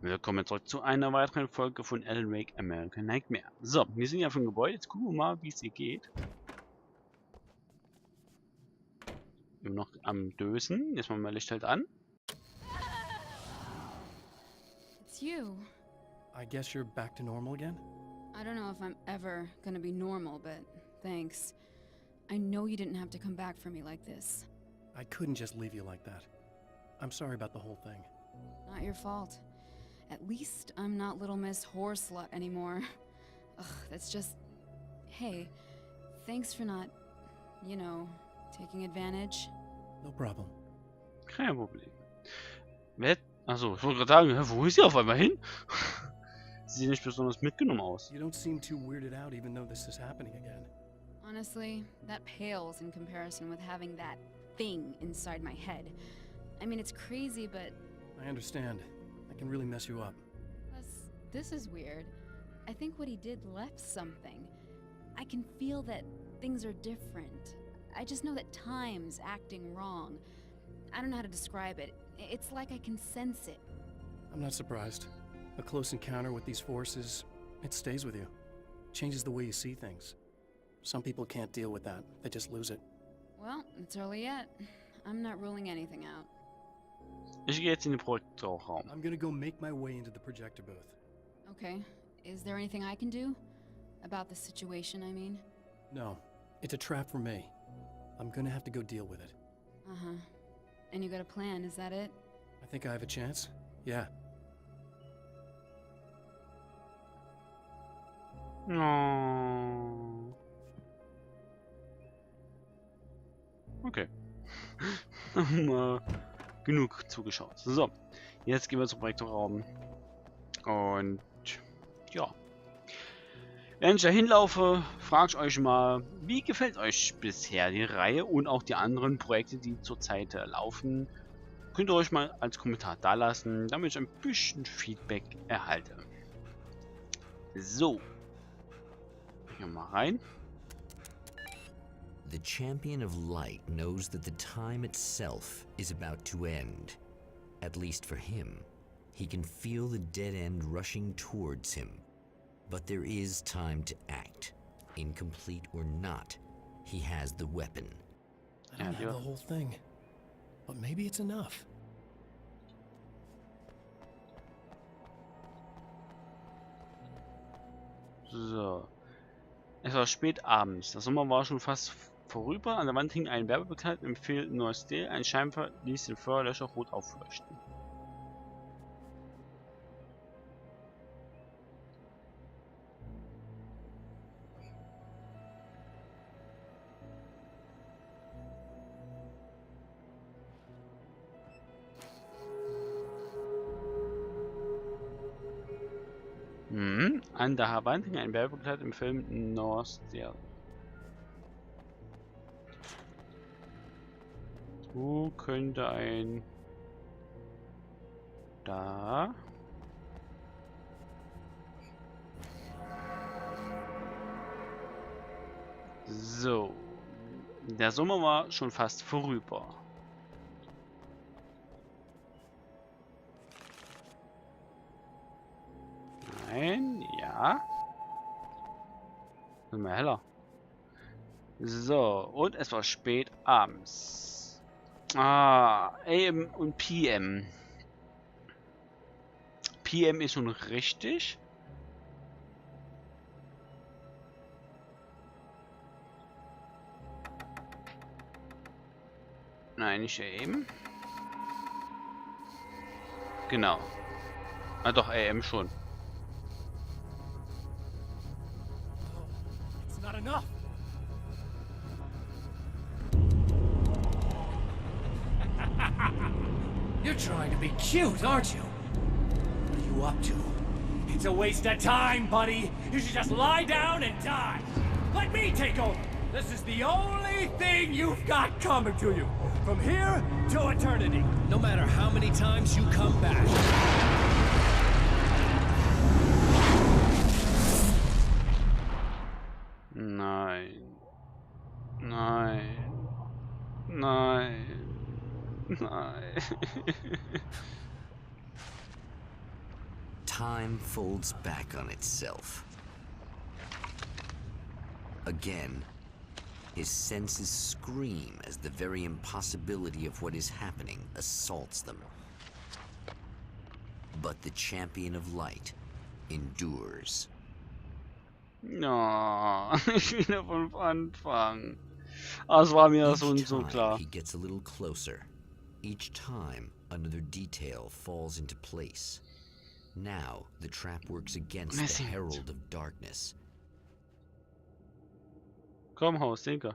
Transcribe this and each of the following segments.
Willkommen zurück zu einer weiteren Folge von Alan Wake American Nightmare. So, wir sind ja vom Gebäude. Jetzt gucken wir mal, wie es hier geht. Immer noch am Bösen. Jetzt machen wir Licht halt an. It's you. I guess you're back to normal again? I don't know if I'm ever gonna be normal, but thanks. I know you didn't have to come back for me like this. I couldn't just leave you like that. I'm sorry about the whole thing. Not your fault. At least I'm not Little Miss Whore Slut anymore. Ugh, that's just... Hey, thanks for not, you know, taking advantage. No problem. Kein Problem. Achso, ich wollte gerade sagen, hä, wo ist sie auf einmal hin? Sie sieht nicht besonders mitgenommen aus. You don't seem too weirded out even though this is happening again. Honestly, that pales in comparison with having that thing inside my head. I mean, it's crazy, but... I understand. That can really mess you up. Plus, this is weird. I think what he did left something. I can feel that things are different. I just know that time's acting wrong. I don't know how to describe it. It's like I can sense it. I'm not surprised. A close encounter with these forces, it stays with you. Changes the way you see things. Some people can't deal with that. They just lose it. Well, it's early yet. I'm not ruling anything out. Ich gehe jetzt in den Projektorraum. I'm gonna go make my way into the projector booth. Okay. Is there anything I can do? About the situation, I mean? No. It's a trap for me. I'm gonna have to go deal with it. Uh-huh. And you got a plan, is that it? I think I have a chance. Yeah. Oh. Okay. Genug zugeschaut. So, jetzt gehen wir zum Projektorraum. Und ja. Während ich da hinlaufe, frage ich euch mal, wie gefällt euch bisher die Reihe und auch die anderen Projekte, die zurzeit laufen? Könnt ihr euch mal als Kommentar da lassen, damit ich ein bisschen Feedback erhalte. So. Hier mal rein. The champion of light knows that the time itself is about to end. At least for him. He can feel the dead end rushing towards him. But there is time to act. Incomplete or not, he has the weapon. I don't have the whole thing. But maybe it's enough. So. Es war spät abends. Der Sommer war schon fast vorüber. An der Wand hing ein Werbeplakat im fehlenden neues Stil. Ein Scheinwerfer ließ den Feuerlöscher rot aufleuchten. An der Wand hing ein Werbeplakat im Film North Star. Wo könnte ein... Da... So. Der Sommer war schon fast vorüber. Nein, ja. Mal heller. So, und es war spät abends. AM und PM. PM ist schon richtig. Nein, nicht AM. Genau. Ah doch, AM schon. Not enough. You're trying to be cute, aren't you? What are you up to? It's a waste of time, buddy. You should just lie down and die. Let me take over. This is the only thing you've got coming to you. From here to eternity. No matter how many times you come back. Nein. Nein. Nein. Nein. Time folds back on itself. Again, his senses scream as the very impossibility of what is happening assaults them. But the champion of light endures. No, wieder von Anfang. Das war mir so und so klar. He gets a little closer. Each time, another detail falls into place. Now, the trap works against the herald of darkness. Komm, Haus, Denker.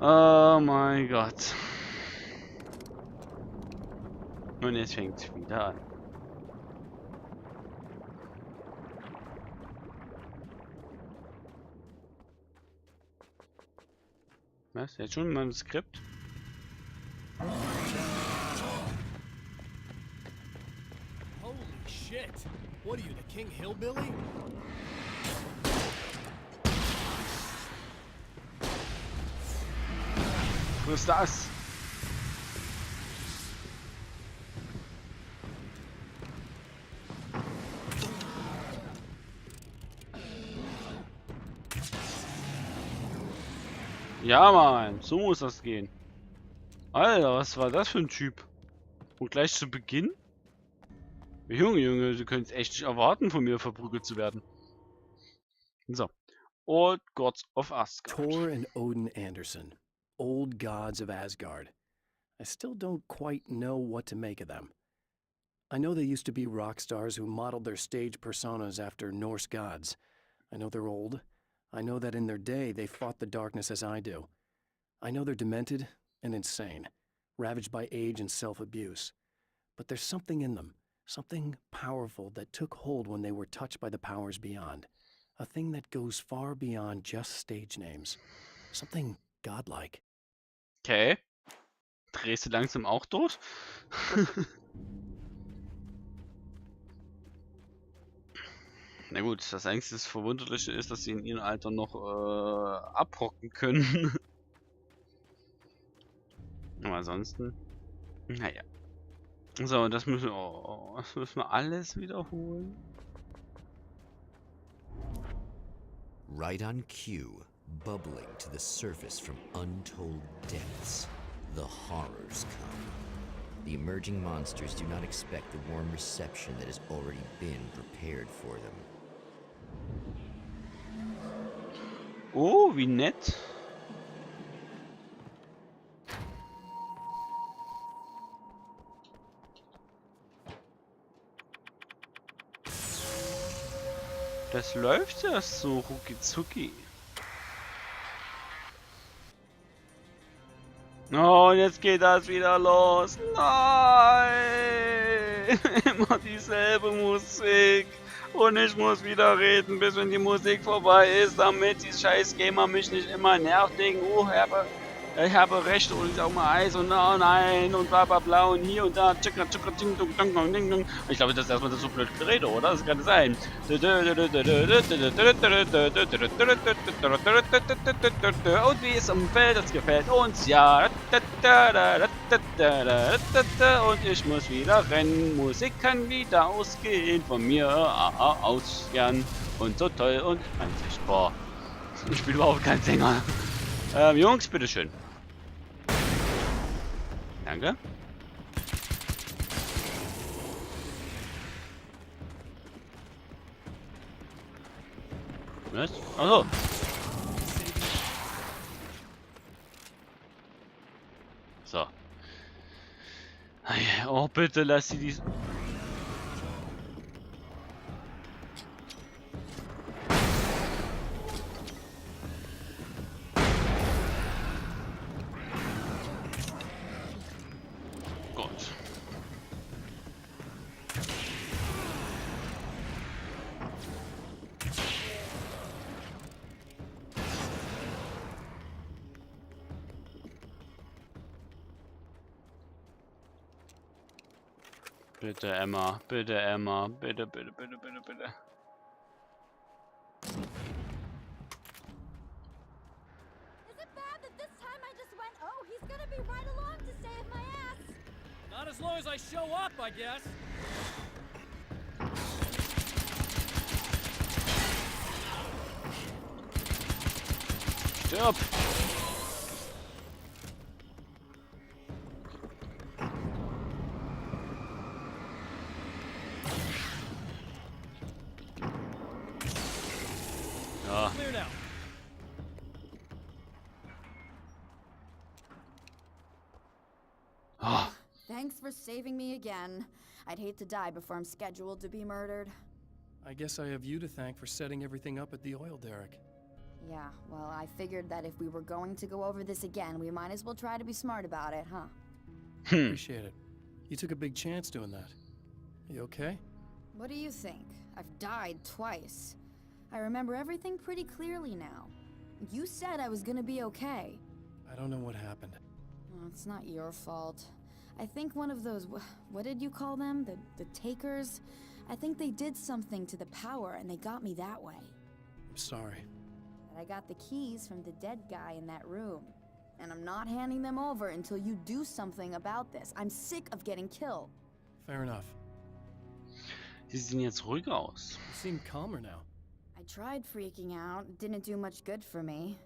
Oh mein Gott. Und jetzt fängt es wieder an. Was? Jetzt schon ein Manuskript? Holy shit! What are you, the King Hillbilly? Was ist das? Ja, Mann, so muss das gehen. Alter, was war das für ein Typ? Und gleich zu Beginn? Junge, du könntest echt nicht erwarten, von mir verprügelt zu werden. So. Old Gods of Asgard. Thor and Odin Anderson, old gods of Asgard. I still don't quite know what to make of them. I know they used to be rock stars who modeled their stage personas after Norse gods. I know they're old. I know that in their day they fought the darkness as I do. I know they're demented and insane, ravaged by age and self-abuse. But there's something in them, something powerful that took hold when they were touched by the powers beyond. A thing that goes far beyond just stage names. Something godlike. Okay. Drehst du langsam auch durch? Na gut, das einzige Verwunderliche ist, dass sie in ihrem Alter noch abrocken können. Aber ansonsten, naja. So, das müssen wir alles wiederholen. Right on cue, bubbling to the surface from untold depths, the horrors come. The emerging monsters do not expect the warm reception that has already been prepared for them. Oh, wie nett. Das läuft ja so rucki zucki. Oh, und jetzt geht das wieder los. Nein! Immer dieselbe Musik. Und ich muss wieder reden, bis wenn die Musik vorbei ist, damit die scheiß Gamer mich nicht immer nervt wegen, oh, ich habe Recht und ich auch mal Eis und oh nein und bla bla bla und hier und da. Ich glaube, das ist erstmal so blöd Gerede, oder? Das kann sein. Und wie es umfällt, das gefällt uns, ja. Und ich muss wieder rennen, Musik kann wieder ausgehen von mir aus, Jan. Und so toll und ansichtbar. Ich bin überhaupt kein Sänger. Jungs, bitteschön. Danke. Was? Achso. So. Oh, bitte lass sie dies. Bitte, Emma. Bitte, Emma. Bitte, bitte, bitte, bitte, bitte. Is it bad that this time I just Not as long as I show up, I guess. Stirb! Ja. Clear now. Ah. Thanks for saving me again. I'd hate to die before I'm scheduled to be murdered. I guess I have you to thank for setting everything up at the oil derrick. Yeah, well, I figured that if we were going to go over this again, we might as well try to be smart about it, huh? Appreciate it. You took a big chance doing that. You okay? What do you think? I've died twice. I remember everything pretty clearly now. You said I was gonna be okay. I don't know what happened. Oh, it's not your fault. I think one of those, what did you call them? The takers? I think they did something to the power and they got me that way. I'm sorry. But I got the keys from the dead guy in that room. And I'm not handing them over until you do something about this. I'm sick of getting killed. Fair enough. Sie sehen jetzt ruhiger aus. You seem calmer now. I tried freaking out. It didn't do much good for me.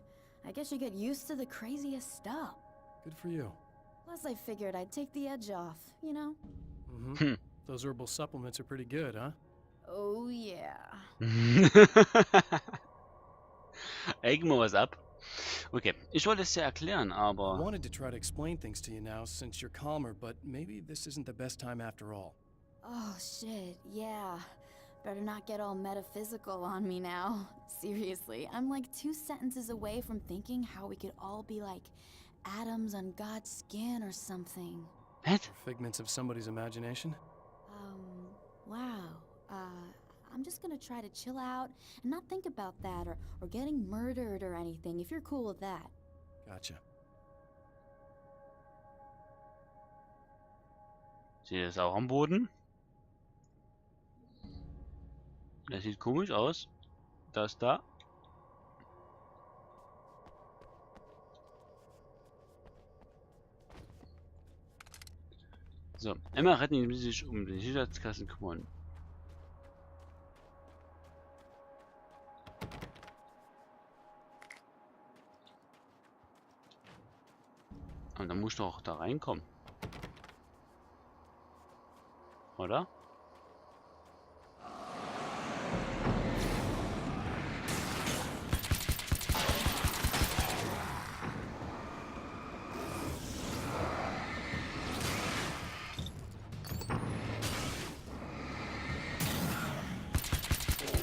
I guess you get used to the craziest stuff. Good for you. Plus, I figured I'd take the edge off, you know? Mm-hmm. Those herbal supplements are pretty good, huh? Oh, yeah. Irgendwo was ab. Okay, ich wollte es ja erklären, I aber... wanted to try to explain things to you now since you're calmer, but maybe this isn't the best time after all. Oh, shit, yeah. Better not get all metaphysical on me now. Seriously, I'm like 2 sentences away from thinking how we could all be like atoms on God's skin or something. What? Figments of somebody's imagination? Wow. I'm just gonna try to chill out and not think about that or getting murdered or anything, if you're cool with that. Gotcha. Sie ist auch am Boden. Das sieht komisch aus. Das da. So, immer retten, die sich um die Sicherheitskassen kümmern. Und dann musst du auch da reinkommen. Oder?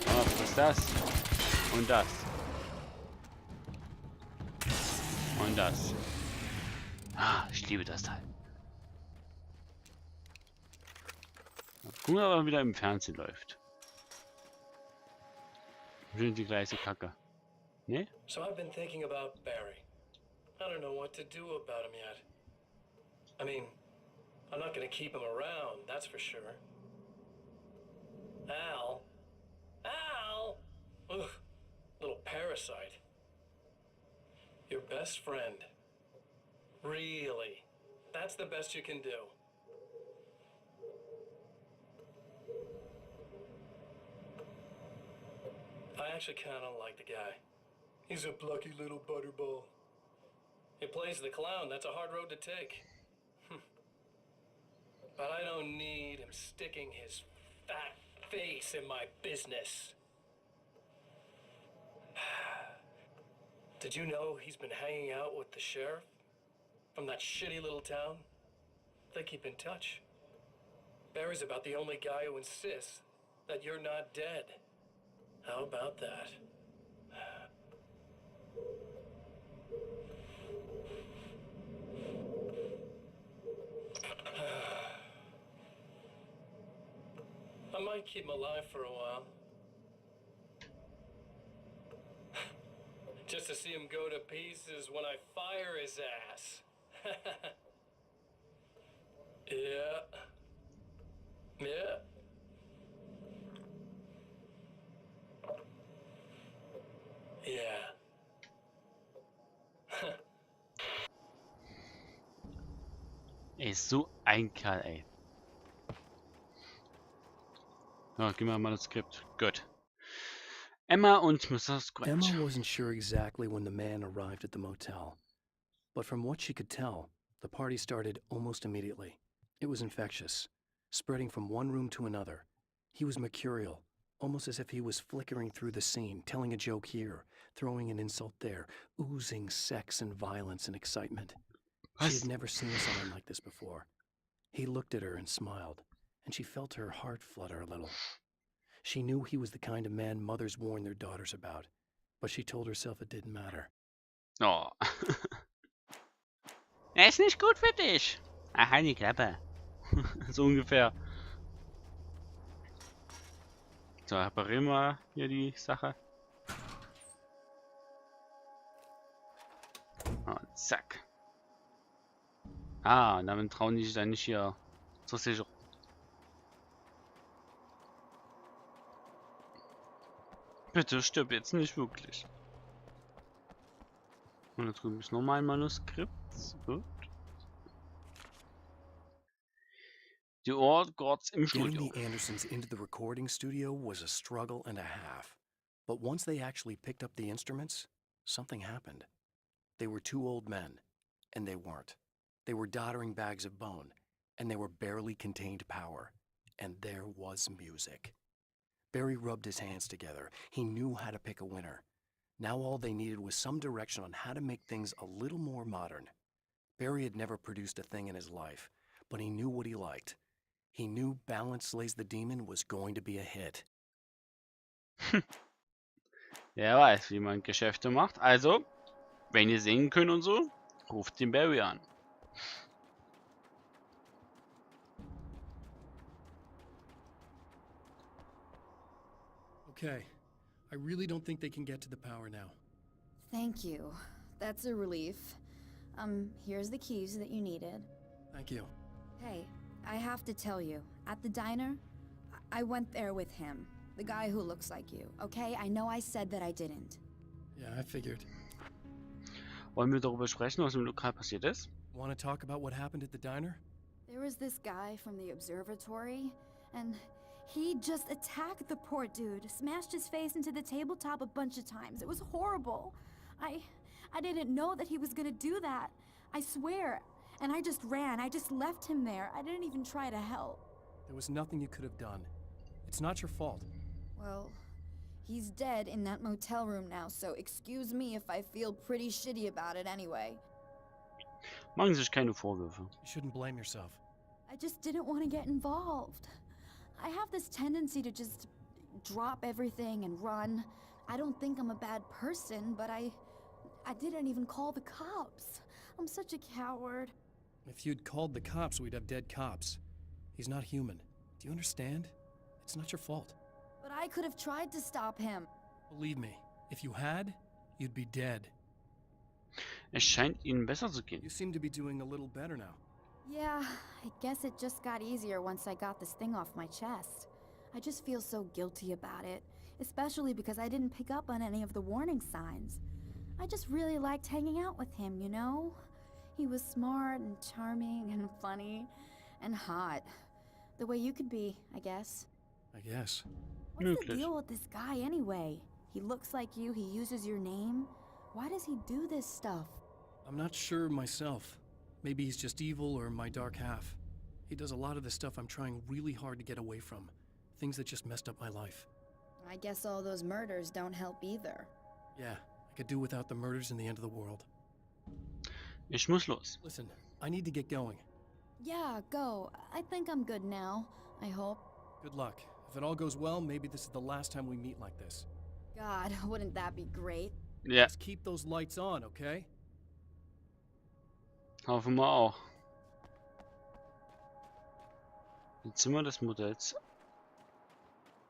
Was ist das? Und das. Und das. Ah, ich liebe das Teil. Gucken wir, aber wieder im Fernsehen läuft. Schon die gleiche Kacke. Ne? So I've been thinking about Barry. I don't know what to do about him yet. I mean, I'm not gonna keep him around, that's for sure. Al? Al? Ugh, little parasite. Your best friend. Really? That's the best you can do. I actually kind of like the guy. He's a plucky little butterball. He plays the clown. That's a hard road to take. But I don't need him sticking his fat face in my business. Did you know he's been hanging out with the sheriff from that shitty little town? They keep in touch. Barry's about the only guy who insists that you're not dead. How about that? I might keep him alive for a while. Just to see him go to pieces when I fire his ass. Yeah. Yeah. Yeah. Ist so ein Kerl, ey. Ja, gehen wir mal das Skript. Gut. Emma und Mr. Scratch. Emma wasn't sure exactly when the man arrived at the motel, but from what she could tell, the party started almost immediately. It was infectious, spreading from one room to another. He was mercurial, almost as if he was flickering through the scene, telling a joke here, throwing an insult there, oozing sex and violence and excitement. She had never seen someone like this before. He looked at her and smiled, and she felt her heart flutter a little. She knew he was the kind of man mothers warn their daughters about, but she told herself it didn't matter. Oh. Er ist nicht gut für dich. Ach, halt die Klappe. So ungefähr. So, reparieren wir hier die Sache. Und zack. Ah, und damit trauen die sich dann nicht hier zur Sicherung. Bitte stirb jetzt nicht wirklich. Und da drüben ist nochmal ein Manuskript. Gut. Die Ortgorts im Getting Studio. the Andersons into the recording studio was a struggle and a half. But once they actually picked up the instruments, something happened. They were two old men, and they weren't. They were doddering bags of bone, and they were barely contained power. And there was music. Barry rubbed his hands together. He knew how to pick a winner. Now all they needed was some direction on how to make things a little more modern. Barry had never produced a thing in his life, but he knew what he liked. He knew Balance Slays the Demon was going to be a hit. Der weiß, wie man Geschäfte macht. Also, wenn ihr singen könnt und so, ruft den Barry an. Okay, I really don't think they can get to the power now. Thank you. That's a relief. Here's the keys that you needed. Thank you. Hey, I have to tell you, at the diner, I went there with him. The guy who looks like you, okay? I know I said that I didn't. Yeah, I figured. Wollen wir darüber sprechen, was im Lokal passiert ist? Want to talk about what happened at the diner? There was this guy from the observatory, and he just attacked the poor dude, smashed his face into the tabletop a bunch of times. It was horrible. I didn't know that he was gonna do that. I swear. And I just ran. I just left him there. I didn't even try to help. There was nothing you could have done. It's not your fault. Well, he's dead in that motel room now, so excuse me if I feel pretty shitty about it anyway. Machen Sie sich keine Vorwürfe. You shouldn't blame yourself. I just didn't want to get involved. I have this tendency to just drop everything and run. I don't think I'm a bad person, but I didn't even call the cops. I'm such a coward. If you'd called the cops, we'd have dead cops. He's not human. Do you understand? It's not your fault. But I could have tried to stop him. Believe me, if you had, you'd be dead. Es scheint Ihnen besser zu gehen. You seem to be doing a little better now. Yeah, I guess it just got easier once I got this thing off my chest. I just feel so guilty about it, especially because I didn't pick up on any of the warning signs. I just really liked hanging out with him, you know? He was smart and charming and funny and hot. The way you could be, I guess. I guess. What's the deal with this guy anyway? He looks like you, he uses your name. Why does he do this stuff? I'm not sure myself. Maybe he's just evil or my dark half. He does a lot of the stuff I'm trying really hard to get away from. Things that just messed up my life. I guess all those murders don't help either. Yeah, I could do without the murders and the end of the world. Ich muss los. Listen, I need to get going. Yeah, go. I think I'm good now. I hope. Good luck. If it all goes well, maybe this is the last time we meet like this. God, wouldn't that be great? Ja, Just keep those lights on, okay? hoffen wir auch. Die Zimmer des Modells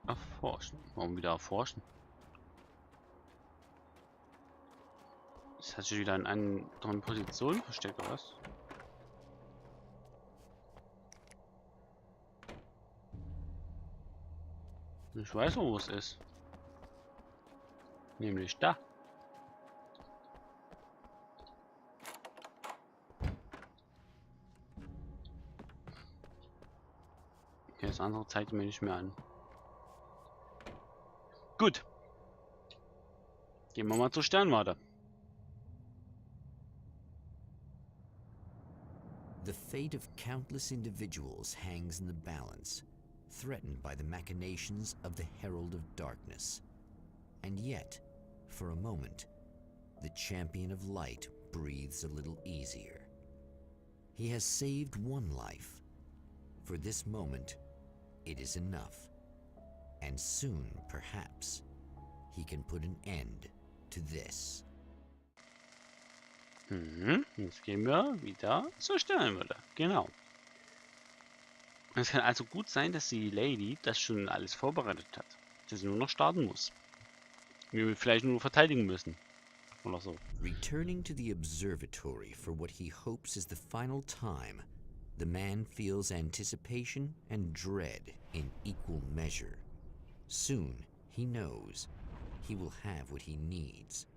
erforschen. Warum wieder erforschen? Das hat sich wieder in einer anderen Position versteckt, oder was? Ich weiß, wo es ist. Nämlich da. Das andere zeigt mir nicht mehr an. Gut. Gehen wir mal zur Sternwarte. The fate of countless individuals hangs in the balance, threatened by the machinations of the Herald of Darkness. And yet, for a moment, the champion of light breathes a little easier. He has saved one life. For this moment, it is enough. And soon, perhaps, he can put an end to this. Jetzt gehen wir wieder zur Sternwarte. Genau. Es kann also gut sein, dass die Lady das schon alles vorbereitet hat. Dass sie nur noch starten muss. Wir vielleicht nur verteidigen müssen. Oder so. Returning to the observatory for what he hopes is the final time, the man feels anticipation and dread in equal measure. Soon, he knows, he will have what he needs.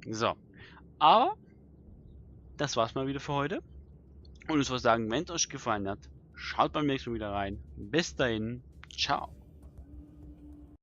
So. Aber das war's mal wieder für heute. Und ich würde sagen, wenn es euch gefallen hat, schaut beim nächsten Mal wieder rein. Bis dahin. Ciao.